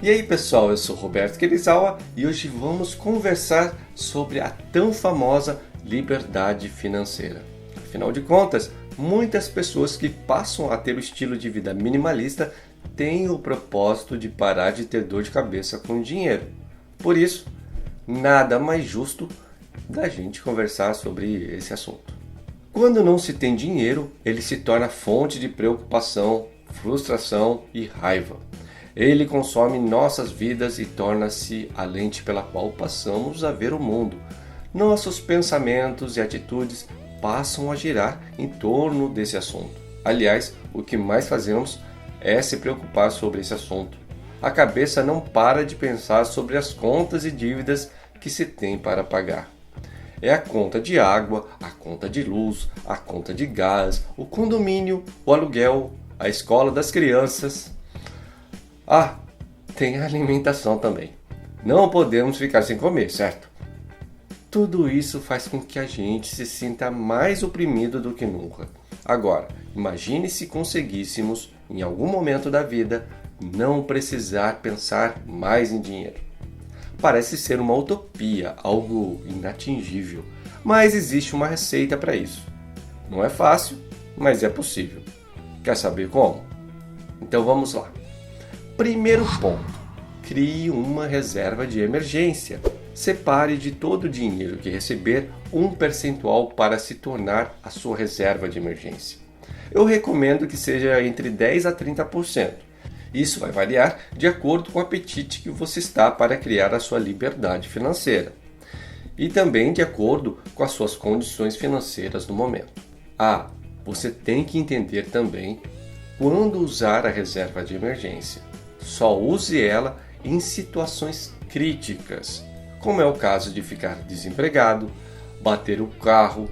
E aí pessoal, eu sou Roberto Kerizawa e hoje vamos conversar sobre a tão famosa liberdade financeira. Afinal de contas, muitas pessoas que passam a ter o estilo de vida minimalista têm o propósito de parar de ter dor de cabeça com dinheiro. Por isso, nada mais justo da gente conversar sobre esse assunto. Quando não se tem dinheiro, ele se torna fonte de preocupação, frustração e raiva. Ele consome nossas vidas e torna-se a lente pela qual passamos a ver o mundo. Nossos pensamentos e atitudes passam a girar em torno desse assunto. Aliás, o que mais fazemos é se preocupar sobre esse assunto. A cabeça não para de pensar sobre as contas e dívidas que se tem para pagar. É a conta de água, a conta de luz, a conta de gás, o condomínio, o aluguel, a escola das crianças. Ah, tem a alimentação também. Não podemos ficar sem comer, certo? Tudo isso faz com que a gente se sinta mais oprimido do que nunca. Agora, imagine se conseguíssemos, em algum momento da vida, não precisar pensar mais em dinheiro. Parece ser uma utopia, algo inatingível, mas existe uma receita para isso. Não é fácil, mas é possível. Quer saber como? Então vamos lá. Primeiro ponto, crie uma reserva de emergência. Separe de todo o dinheiro que receber um percentual para se tornar a sua reserva de emergência. Eu recomendo que seja entre 10 a 30%. Isso vai variar de acordo com o apetite que você está para criar a sua liberdade financeira. E também de acordo com as suas condições financeiras no momento. Você tem que entender também quando usar a reserva de emergência. Só use ela em situações críticas, como é o caso de ficar desempregado, bater o carro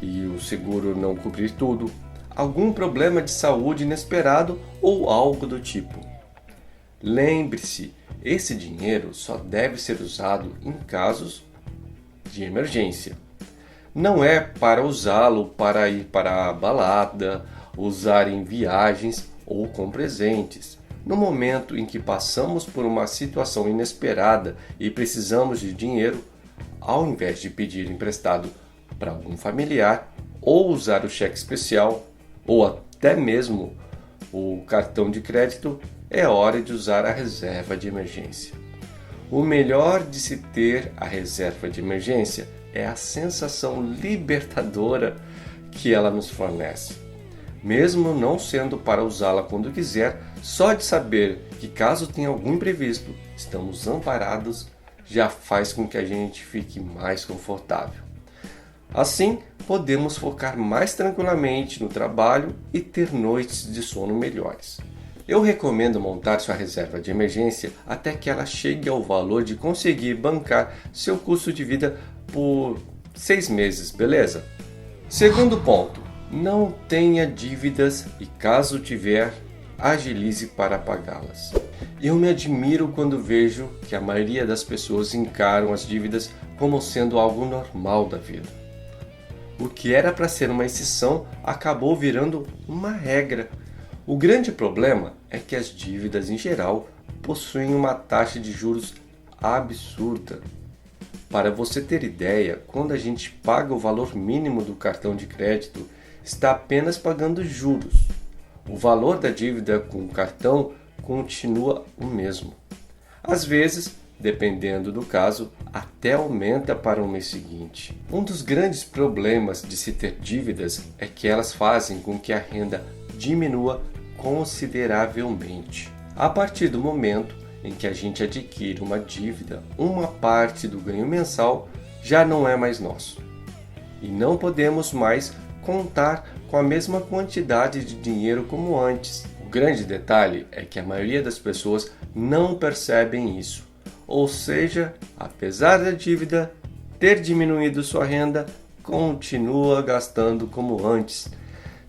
e o seguro não cobrir tudo, algum problema de saúde inesperado ou algo do tipo. Lembre-se, esse dinheiro só deve ser usado em casos de emergência. Não é para usá-lo para ir para a balada, usar em viagens ou com presentes. No momento em que passamos por uma situação inesperada e precisamos de dinheiro, ao invés de pedir emprestado para algum familiar, ou usar o cheque especial, ou até mesmo o cartão de crédito, é hora de usar a reserva de emergência. O melhor de se ter a reserva de emergência é a sensação libertadora que ela nos fornece. Mesmo não sendo para usá-la quando quiser, só de saber que caso tenha algum imprevisto, estamos amparados, já faz com que a gente fique mais confortável. Assim, podemos focar mais tranquilamente no trabalho e ter noites de sono melhores. Eu recomendo montar sua reserva de emergência até que ela chegue ao valor de conseguir bancar seu custo de vida por 6 meses, beleza? Segundo ponto. Não tenha dívidas e, caso tiver, agilize para pagá-las. Eu me admiro quando vejo que a maioria das pessoas encaram as dívidas como sendo algo normal da vida. O que era para ser uma exceção acabou virando uma regra. O grande problema é que as dívidas em geral possuem uma taxa de juros absurda. Para você ter ideia, quando a gente paga o valor mínimo do cartão de crédito, está apenas pagando juros. O valor da dívida com o cartão continua o mesmo. Às vezes, dependendo do caso, até aumenta para o mês seguinte. Um dos grandes problemas de se ter dívidas é que elas fazem com que a renda diminua consideravelmente. A partir do momento em que a gente adquire uma dívida, uma parte do ganho mensal já não é mais nosso. E não podemos mais contar com a mesma quantidade de dinheiro como antes. O grande detalhe é que a maioria das pessoas não percebem isso. Ou seja, apesar da dívida ter diminuído sua renda, continua gastando como antes,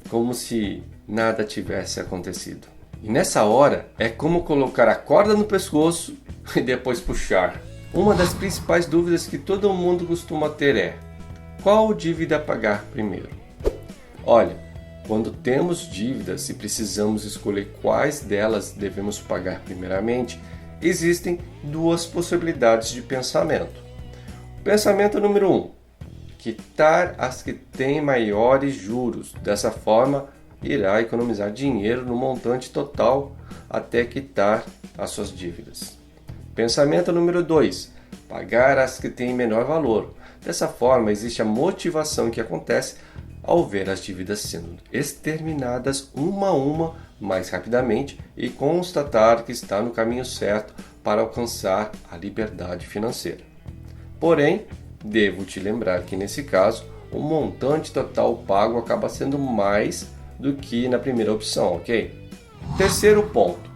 como se nada tivesse acontecido. E nessa hora é como colocar a corda no pescoço e depois puxar. Uma das principais dúvidas que todo mundo costuma ter é: qual dívida pagar primeiro? Olha, quando temos dívidas e precisamos escolher quais delas devemos pagar primeiramente, existem duas possibilidades de pensamento. Pensamento número 1. Quitar as que têm maiores juros. Dessa forma, irá economizar dinheiro no montante total até quitar as suas dívidas. Pensamento número 2. Pagar as que têm menor valor. Dessa forma, existe a motivação que acontece ao ver as dívidas sendo exterminadas uma a uma mais rapidamente e constatar que está no caminho certo para alcançar a liberdade financeira. Porém, devo te lembrar que nesse caso, o montante total pago acaba sendo mais do que na primeira opção, ok? Terceiro ponto.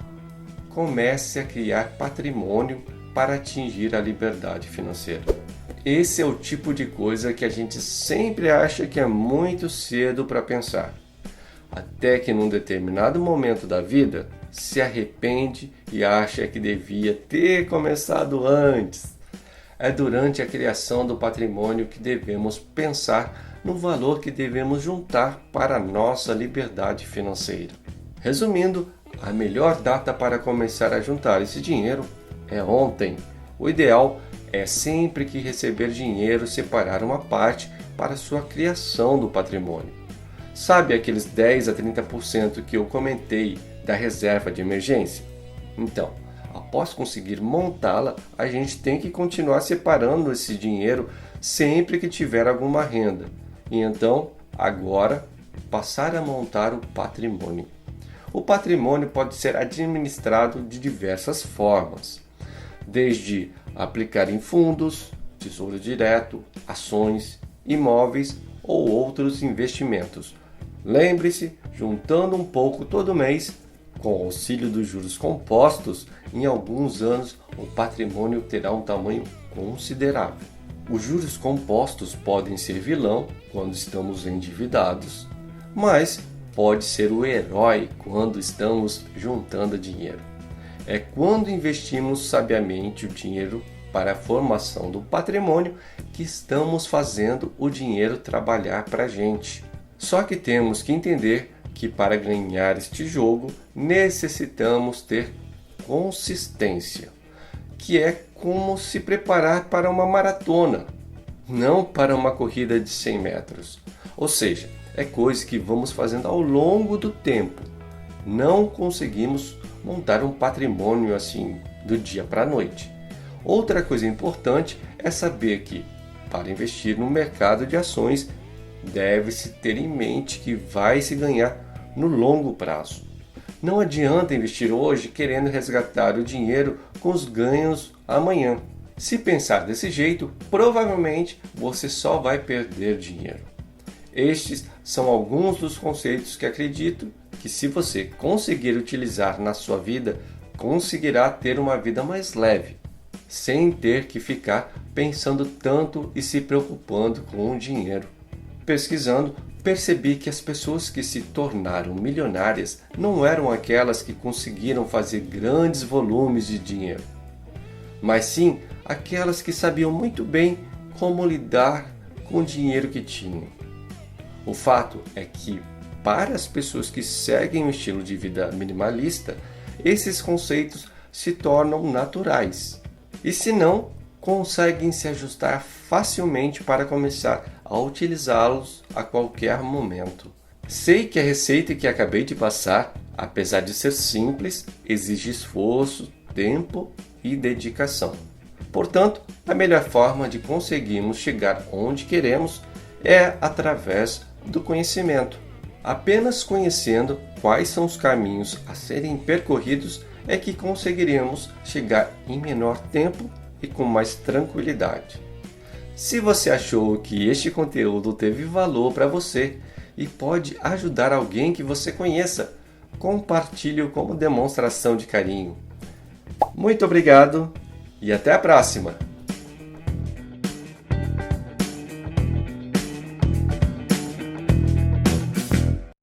Comece a criar patrimônio para atingir a liberdade financeira. Esse é o tipo de coisa que a gente sempre acha que é muito cedo para pensar. Até que num determinado momento da vida, se arrepende e acha que devia ter começado antes. É durante a criação do patrimônio que devemos pensar no valor que devemos juntar para a nossa liberdade financeira. Resumindo, a melhor data para começar a juntar esse dinheiro é ontem. O ideal é sempre que receber dinheiro separar uma parte para sua criação do patrimônio. Sabe aqueles 10 a 30% que eu comentei da reserva de emergência? Então, após conseguir montá-la, a gente tem que continuar separando esse dinheiro sempre que tiver alguma renda. E então, agora, passar a montar o patrimônio. O patrimônio pode ser administrado de diversas formas, desde aplicar em fundos, tesouro direto, ações, imóveis ou outros investimentos. Lembre-se, juntando um pouco todo mês, com o auxílio dos juros compostos, em alguns anos o patrimônio terá um tamanho considerável. Os juros compostos podem ser vilão quando estamos endividados, mas pode ser o herói quando estamos juntando dinheiro. É quando investimos sabiamente o dinheiro para a formação do patrimônio que estamos fazendo o dinheiro trabalhar para a gente. Só que temos que entender que para ganhar este jogo necessitamos ter consistência, que é como se preparar para uma maratona, não para uma corrida de 100 metros. Ou seja, é coisa que vamos fazendo ao longo do tempo. Não conseguimos montar um patrimônio assim do dia para a noite. Outra coisa importante é saber que, para investir no mercado de ações, deve-se ter em mente que vai se ganhar no longo prazo. Não adianta investir hoje querendo resgatar o dinheiro com os ganhos amanhã. Se pensar desse jeito, provavelmente você só vai perder dinheiro. Estes são alguns dos conceitos que acredito que, se você conseguir utilizar na sua vida, conseguirá ter uma vida mais leve, sem ter que ficar pensando tanto e se preocupando com o dinheiro. Pesquisando, percebi que as pessoas que se tornaram milionárias não eram aquelas que conseguiram fazer grandes volumes de dinheiro, mas sim aquelas que sabiam muito bem como lidar com o dinheiro que tinham. O fato é que, para as pessoas que seguem um estilo de vida minimalista, esses conceitos se tornam naturais. E se não, conseguem se ajustar facilmente para começar a utilizá-los a qualquer momento. Sei que a receita que acabei de passar, apesar de ser simples, exige esforço, tempo e dedicação. Portanto, a melhor forma de conseguirmos chegar onde queremos é através do conhecimento. Apenas conhecendo quais são os caminhos a serem percorridos é que conseguiremos chegar em menor tempo e com mais tranquilidade. Se você achou que este conteúdo teve valor para você e pode ajudar alguém que você conheça, compartilhe-o como demonstração de carinho. Muito obrigado e até a próxima!